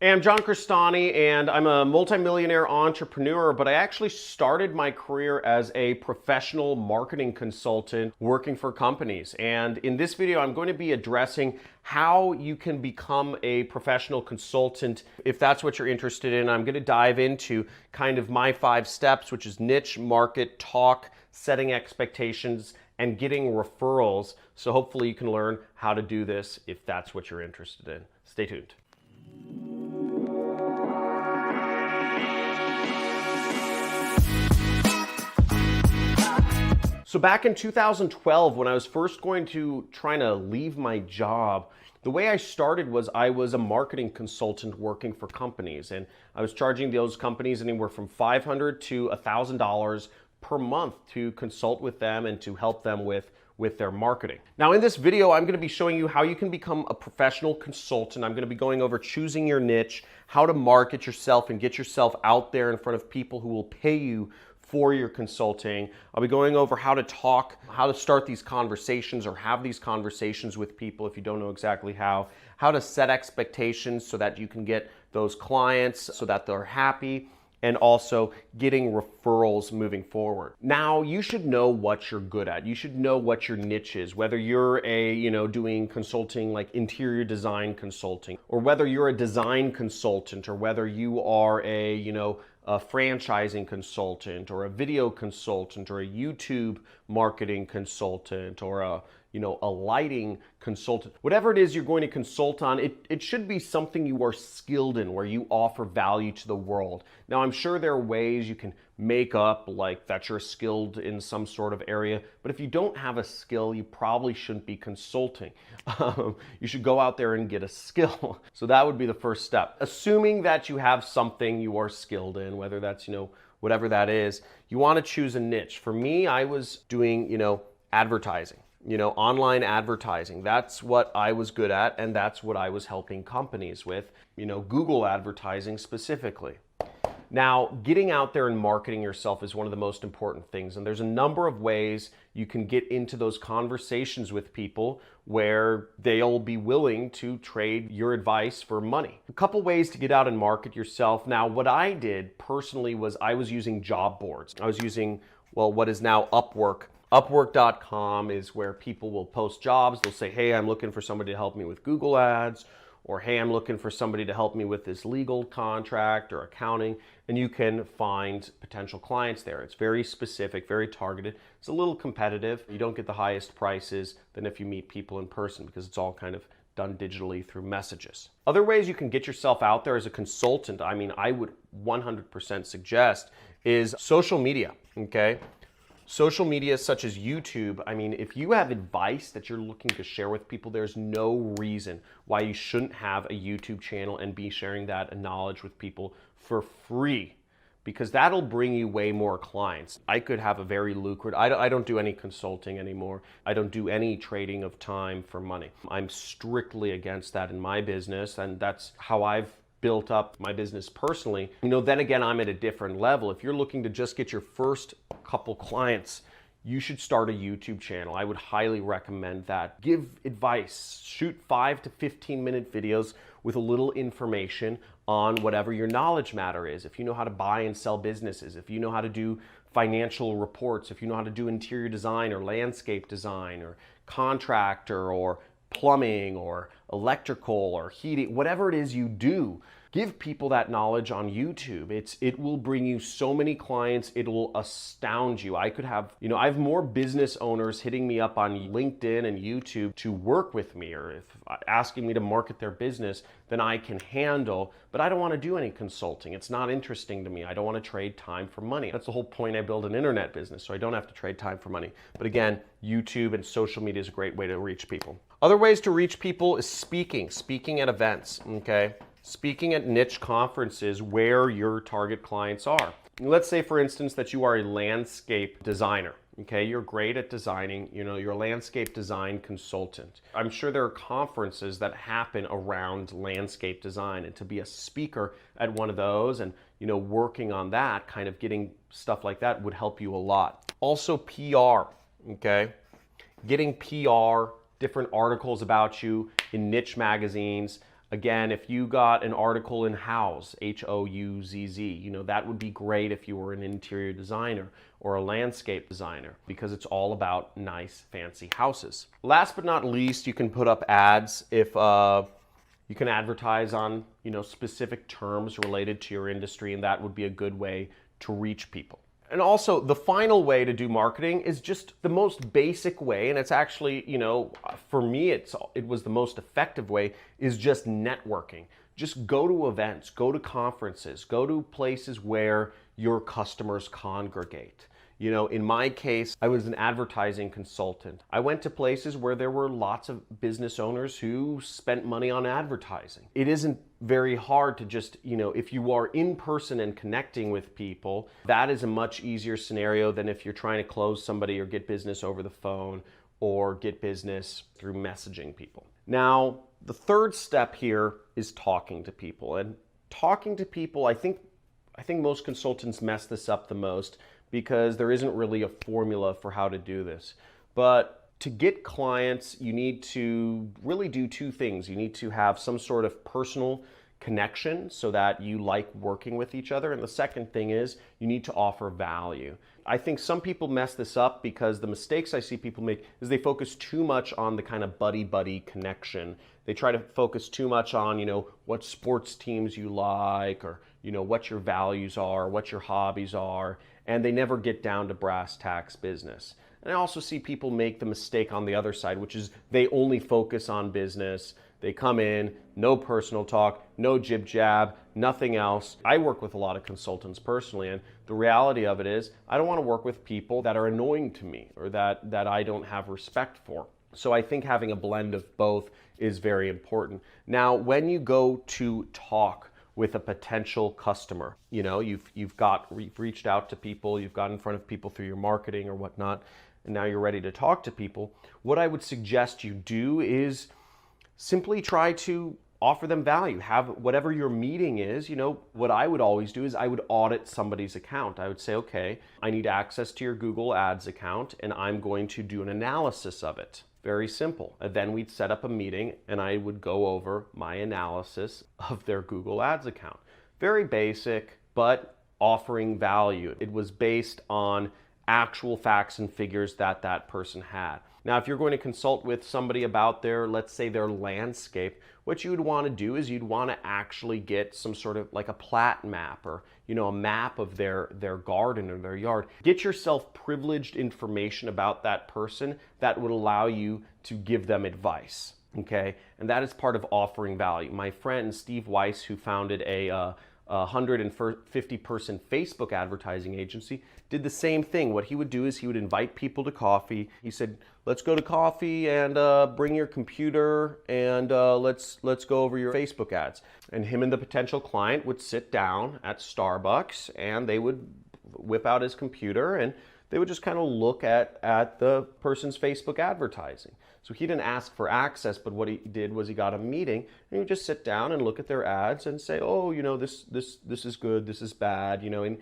Hey, I'm John Crestani, and I'm a multimillionaire entrepreneur, but I actually started my career as a professional marketing consultant working for companies. And in this video, I'm going to be addressing how you can become a professional consultant if that's what you're interested in. I'm going to dive into kind of my 5 steps, which is niche, market, talk, setting expectations, and getting referrals. So hopefully you can learn how to do this if that's what you're interested in. Stay tuned. So back in 2012, when I was first going to trying to leave my job, the way I started was I was a marketing consultant working for companies, and I was charging those companies anywhere from $500 to $1,000 per month to consult with them and to help them with their marketing. Now in this video, I'm going to be showing you how you can become a professional consultant. I'm going to be going over choosing your niche, how to market yourself and get yourself out there in front of people who will pay you for your consulting. I'll be going over how to talk, how to start these conversations or have these conversations with people if you don't know exactly how to set expectations so that you can get those clients so that they're happy, and also getting referrals moving forward. Now, you should know what you're good at. You should know what your niche is, whether you're doing consulting like interior design consulting, or whether you're a design consultant, or whether you are a franchising consultant, or a video consultant, or a YouTube marketing consultant, or a lighting consultant. Whatever it is you're going to consult on, it should be something you are skilled in, where you offer value to the world. Now, I'm sure there are ways you can make up like that you're skilled in some sort of area, but if you don't have a skill, you probably shouldn't be consulting. You should go out there and get a skill. So that would be the first step. Assuming that you have something you are skilled in, whether that's, whatever that is, you want to choose a niche. For me, I was doing, advertising. Online advertising. That's what I was good at, and that's what I was helping companies with, Google advertising specifically. Now, getting out there and marketing yourself is one of the most important things, and there's a number of ways you can get into those conversations with people where they'll be willing to trade your advice for money. A couple ways to get out and market yourself. Now, what I did personally was I was using job boards. I was using, what is now Upwork. Upwork.com is where people will post jobs. They'll say, hey, I'm looking for somebody to help me with Google ads, or hey, I'm looking for somebody to help me with this legal contract or accounting, and you can find potential clients there. It's very specific, very targeted. It's a little competitive. You don't get the highest prices than if you meet people in person because it's all kind of done digitally through messages. Other ways you can get yourself out there as a consultant, I would 100% suggest, is social media, okay? Social media such as YouTube, if you have advice that you're looking to share with people, there's no reason why you shouldn't have a YouTube channel and be sharing that knowledge with people for free, because that'll bring you way more clients. I could have a very lucrative, I don't do any consulting anymore. I don't do any trading of time for money. I'm strictly against that in my business, and that's how I've built up my business personally. Then again, I'm at a different level. If you're looking to just get your first couple clients, you should start a YouTube channel. I would highly recommend that. Give advice, shoot 5 to 15-minute videos with a little information on whatever your knowledge matter is. If you know how to buy and sell businesses, if you know how to do financial reports, if you know how to do interior design or landscape design or contractor or plumbing or electrical or heating, whatever it is you do, give people that knowledge on YouTube. It will bring you so many clients, it will astound you. I have more business owners hitting me up on LinkedIn and YouTube to work with me or asking me to market their business than I can handle, but I don't want to do any consulting. It's not interesting to me. I don't want to trade time for money. That's the whole point. I build an internet business, so I don't have to trade time for money. But again, YouTube and social media is a great way to reach people. Other ways to reach people is speaking at events, okay? Speaking at niche conferences where your target clients are. Let's say, for instance, that you are a landscape designer, okay? You're great at designing, you're a landscape design consultant. I'm sure there are conferences that happen around landscape design, and to be a speaker at one of those and, working on that, kind of getting stuff like that would help you a lot. Also PR, okay? Getting PR, different articles about you in niche magazines, Again, if you got an article in Houzz, Houzz, that would be great if you were an interior designer or a landscape designer, because it's all about nice, fancy houses. Last but not least, you can put up ads if you can advertise on, specific terms related to your industry, and that would be a good way to reach people. And also, the final way to do marketing is just the most basic way, and it's actually, for me, it was the most effective way, is just networking. Just go to events, go to conferences, go to places where your customers congregate. In my case, I was an advertising consultant. I went to places where there were lots of business owners who spent money on advertising. It isn't very hard to just, if you are in person and connecting with people, that is a much easier scenario than if you're trying to close somebody or get business over the phone or get business through messaging people. Now, the third step here is talking to people. And talking to people, I think most consultants mess this up the most, because there isn't really a formula for how to do this. But to get clients, you need to really do two things. You need to have some sort of personal connection so that you like working with each other. And the second thing is you need to offer value. I think some people mess this up because the mistakes I see people make is they focus too much on the kind of buddy-buddy connection. They try to focus too much on, what sports teams you like, or, what your values are, what your hobbies are, and they never get down to brass tacks business. And I also see people make the mistake on the other side, which is they only focus on business. They come in, no personal talk, no jib jab, nothing else. I work with a lot of consultants personally, and the reality of it is I don't want to work with people that are annoying to me or that I don't have respect for. So I think having a blend of both is very important. Now, when you go to talk with a potential customer, you've reached out to people, you've got in front of people through your marketing or whatnot, and now you're ready to talk to people. What I would suggest you do is simply try to offer them value. Have whatever your meeting is, what I would always do is I would audit somebody's account. I would say, okay, I need access to your Google Ads account, and I'm going to do an analysis of it. Very simple. And then we'd set up a meeting and I would go over my analysis of their Google Ads account. Very basic, but offering value. It was based on actual facts and figures that person had. Now, if you're going to consult with somebody about let's say their landscape, what you would want to do is you'd want to actually get some sort of like a plat map or, a map of their garden or their yard. Get yourself privileged information about that person that would allow you to give them advice, okay? And that is part of offering value. My friend Steve Weiss, who founded a 150-person Facebook advertising agency, did the same thing. What he would do is he would invite people to coffee. He said, let's go to coffee and bring your computer and let's go over your Facebook ads. And him and the potential client would sit down at Starbucks and they would whip out his computer and they would just kind of look at the person's Facebook advertising. So he didn't ask for access, but what he did was he got a meeting and he would just sit down and look at their ads and say, oh, this is good, this is bad, and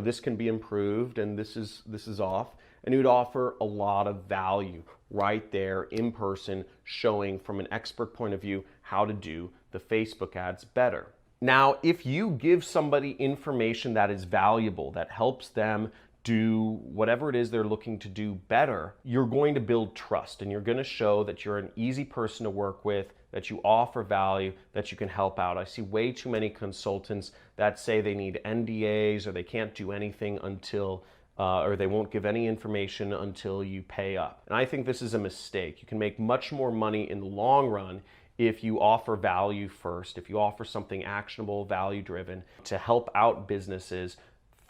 this can be improved and this is off. And he would offer a lot of value right there in person, showing from an expert point of view how to do the Facebook ads better. Now, if you give somebody information that is valuable, that helps them do whatever it is they're looking to do better, you're going to build trust and you're going to show that you're an easy person to work with, that you offer value, that you can help out. I see way too many consultants that say they need NDAs or they can't do anything until or they won't give any information until you pay up. And I think this is a mistake. You can make much more money in the long run if you offer value first, if you offer something actionable, value-driven to help out businesses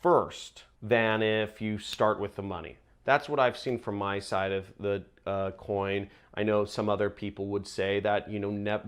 first, than if you start with the money. That's what I've seen from my side of the coin. I know some other people would say that,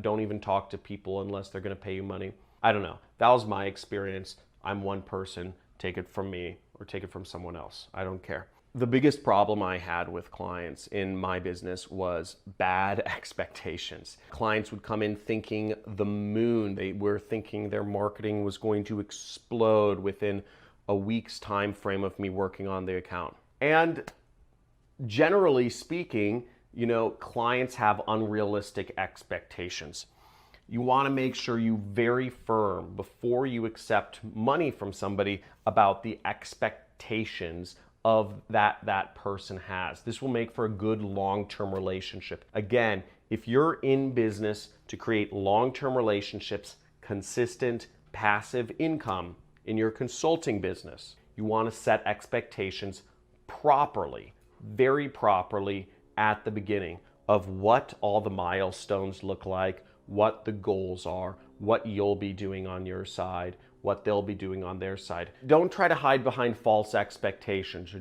don't even talk to people unless they're going to pay you money. I don't know. That was my experience. I'm one person. Take it from me or take it from someone else. I don't care. The biggest problem I had with clients in my business was bad expectations. Clients would come in thinking the moon. They were thinking their marketing was going to explode within a week's time frame of me working on the account. And generally speaking, clients have unrealistic expectations. You want to make sure you very firm before you accept money from somebody about the expectations of that person has. This will make for a good long-term relationship. Again, if you're in business to create long-term relationships, consistent passive income in your consulting business, you want to set expectations properly, very properly at the beginning of what all the milestones look like, what the goals are, what you'll be doing on your side, what they'll be doing on their side. Don't try to hide behind false expectations, or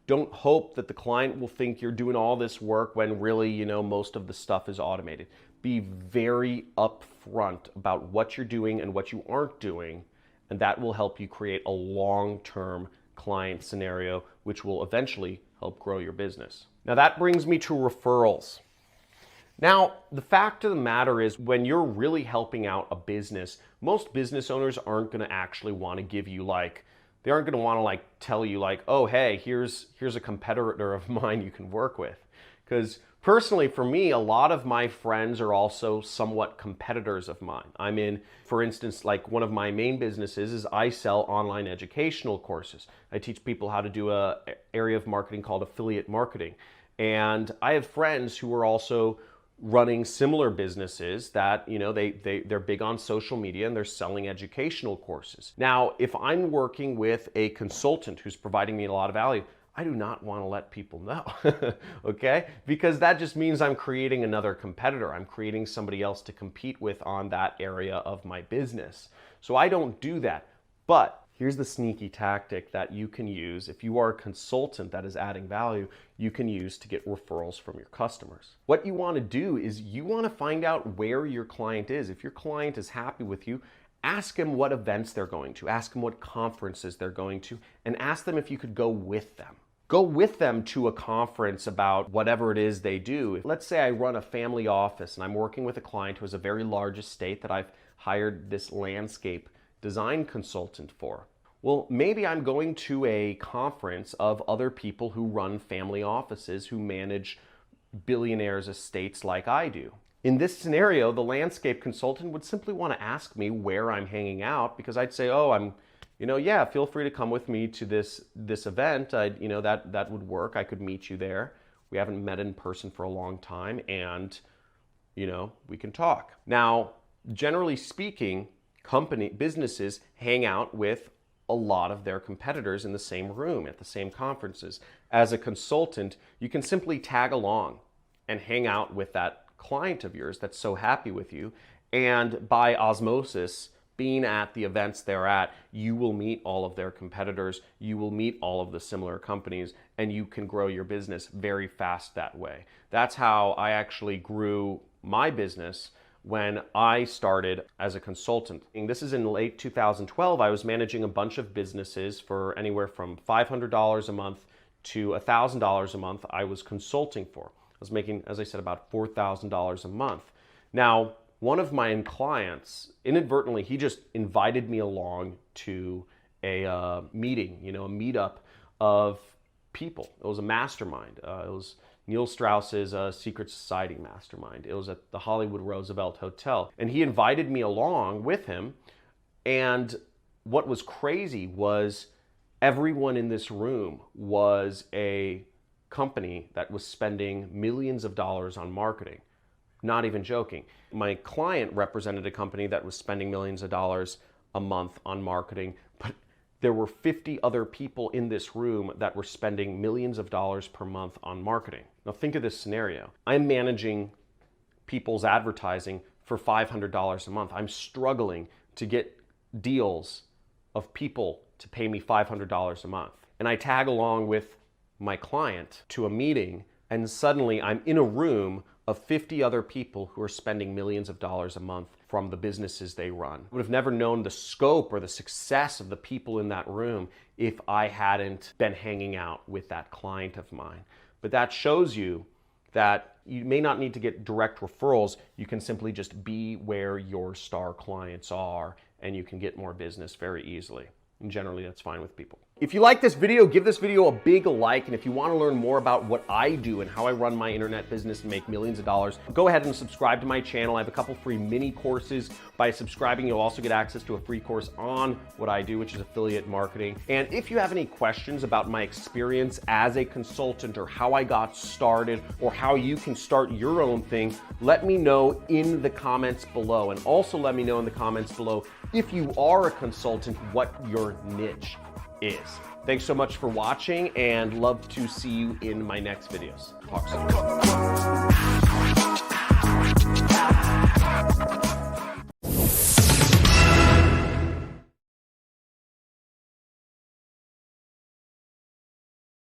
don't hope that the client will think you're doing all this work when really, most of the stuff is automated. Be very upfront about what you're doing and what you aren't doing, and that will help you create a long-term client scenario, which will eventually help grow your business. Now that brings me to referrals. Now, the fact of the matter is, when you're really helping out a business, most business owners aren't going to actually want to give you they aren't going to want to tell you oh, hey, here's a competitor of mine you can work with. Because personally, for me, a lot of my friends are also somewhat competitors of mine. I'm in, for instance, one of my main businesses is I sell online educational courses. I teach people how to do an area of marketing called affiliate marketing. And I have friends who are also running similar businesses that, they're big on social media and they're selling educational courses. Now, if I'm working with a consultant who's providing me a lot of value, I do not want to let people know, okay? Because that just means I'm creating another competitor. I'm creating somebody else to compete with on that area of my business. So I don't do that. But here's the sneaky tactic that you can use if you are a consultant that is adding value, you can use to get referrals from your customers. What you want to do is you want to find out where your client is. If your client is happy with you, ask them what events they're going to, ask them what conferences they're going to, and ask them if you could go with them. Go with them to a conference about whatever it is they do. Let's say I run a family office and I'm working with a client who has a very large estate that I've hired this landscape design consultant for. Well, maybe I'm going to a conference of other people who run family offices who manage billionaires' estates like I do. In this scenario, the landscape consultant would simply want to ask me where I'm hanging out, because I'd say, oh, yeah, feel free to come with me to this event. That would work. I could meet you there. We haven't met in person for a long time, and we can talk. Now, generally speaking, businesses hang out with a lot of their competitors in the same room at the same conferences. As a consultant, you can simply tag along and hang out with that client of yours that's so happy with you, and by osmosis, being at the events they're at, you will meet all of their competitors, you will meet all of the similar companies, and you can grow your business very fast that way. That's how I actually grew my business when I started as a consultant. And this is in late 2012. I was managing a bunch of businesses for anywhere from $500 a month to $1,000 a month I was consulting for. I was making, as I said, about $4,000 a month. Now, one of my clients, inadvertently, he just invited me along to a meeting, a meetup of people. It was a mastermind. It was Neil Strauss's Secret Society mastermind. It was at the Hollywood Roosevelt Hotel. And he invited me along with him. And what was crazy was everyone in this room was a company that was spending millions of dollars on marketing. Not even joking. My client represented a company that was spending millions of dollars a month on marketing, but there were 50 other people in this room that were spending millions of dollars per month on marketing. Now think of this scenario. I'm managing people's advertising for $500 a month. I'm struggling to get deals of people to pay me $500 a month. And I tag along with my client to a meeting, and suddenly I'm in a room of 50 other people who are spending millions of dollars a month from the businesses they run. I would have never known the scope or the success of the people in that room if I hadn't been hanging out with that client of mine. But that shows you that you may not need to get direct referrals. You can simply just be where your star clients are, and you can get more business very easily. And generally, that's fine with people. If you like this video, give this video a big like, and if you want to learn more about what I do and how I run my internet business and make millions of dollars, go ahead and subscribe to my channel. I have a couple free mini courses. By subscribing, you'll also get access to a free course on what I do, which is affiliate marketing. And if you have any questions about my experience as a consultant or how I got started or how you can start your own thing, let me know in the comments below. And also let me know in the comments below, if you are a consultant, what your niche is. Thanks so much for watching, and love to see you in my next videos. Talk soon.